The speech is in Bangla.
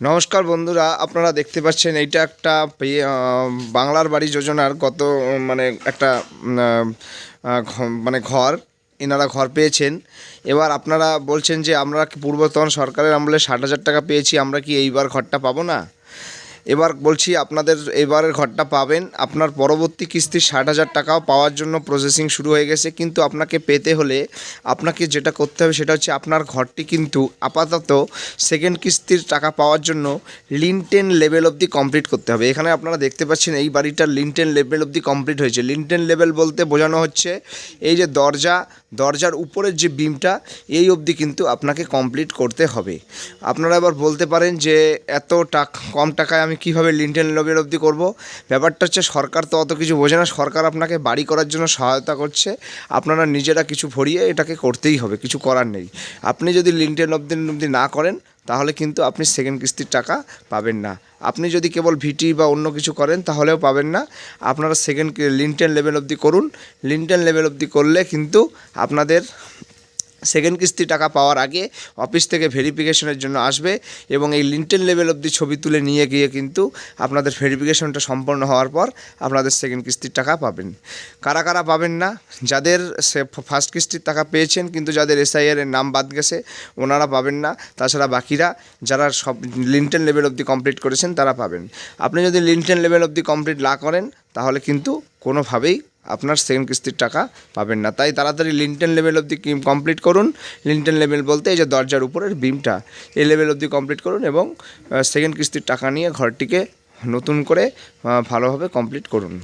নমস্কার বন্ধুরা, আপনারা দেখতে পাচ্ছেন এইটা একটা বাংলার বাড়ি যোজনার গত মানে একটা মানে ঘর এনারা ঘর পেয়েছেন। এবার আপনারা বলছেন যে আমরা পূর্বতন সরকারের আমলে 60,000 টাকা পেয়েছি, আমরা কি এইবার ঘরটা পাবো না? এবার বলছি আপনাদের এবারের ঘরটা পাবেন। আপনার পরবর্তী কিস্তির 60,000 টাকাও পাওয়ার জন্য প্রসেসিং শুরু হয়ে গেছে, কিন্তু আপনাকে পেতে হলে আপনাকে যেটা করতে হবে সেটা হচ্ছে আপনার ঘরটি কিন্তু আপাতত সেকেন্ড কিস্তির টাকা পাওয়ার জন্য লিনটেন লেভেল অবধি কমপ্লিট করতে হবে। এখানে আপনারা দেখতে পাচ্ছেন এই বাড়িটার লিনটেন লেভেল অবধি কমপ্লিট হয়েছে। লিনটেন লেভেল বলতে বোঝানো হচ্ছে এই যে দরজার উপরের যে বিমটা এই অবধি কিন্তু আপনাকে কমপ্লিট করতে হবে। আপনারা এবার বলতে পারেন যে এত কম টাকায় আমি কীভাবে লিনটেন লেভেল অবধি করব? ব্যাপারটা হচ্ছে সরকার তো অত কিছু বোঝে না। সরকার আপনাকে বাড়ি করার জন্য সহায়তা করছে, আপনারা নিজেরা কিছু ভরিয়ে এটাকে করতেই হবে, কিছু করার নেই। আপনি যদি লিনটেন অবধি না করেন তাহলে কিন্তু আপনি সেকেন্ড কিস্তির টাকা পাবেন না। আপনি যদি কেবল ভিটি বা অন্য কিছু করেন তাহলেও পাবেন না। আপনারা লিনটেন লেভেল অবধি করুন। লিনটেন লেভেল অবধি করলে কিন্তু আপনাদের সেকেন্ড কিস্তি টাকা পাওয়ার আগে অফিস থেকে ভেরিফিকেশনের জন্য আসবে এবং এই লিনটেন লেভেল অবধি ছবি তুলে নিয়ে গিয়ে কিন্তু আপনাদের ভেরিফিকেশনটা সম্পন্ন হওয়ার পর আপনাদের সেকেন্ড কিস্তির টাকা পাবেন। কারা কারা পাবেন না? যাদের ফার্স্ট কিস্তির টাকা পেয়েছেন কিন্তু যাদের এসআইআর এর নাম বাদ গেছে ওনারা পাবেন না। তাছাড়া বাকিরা যারা সব লিনটেন লেভেল অবধি কমপ্লিট করেছেন তারা পাবেন। আপনি যদি লিনটেন লেভেল অবধি কমপ্লিট না করেন তাহলে কিন্তু কোনোভাবেই আপনার সেকেন্ড কিস্তির টাকা পাবেন না। তাই তাড়াতাড়ি লিনটেন লেভেল অবধি কমপ্লিট করুন। লিনটেন লেভেল বলতে এই যে দরজার উপরের বিমটা, এই লেভেল অবধি কমপ্লিট করুন এবং সেকেন্ড কিস্তির টাকা নিয়ে ঘরটিকে নতুন করে ভালোভাবে কমপ্লিট করুন।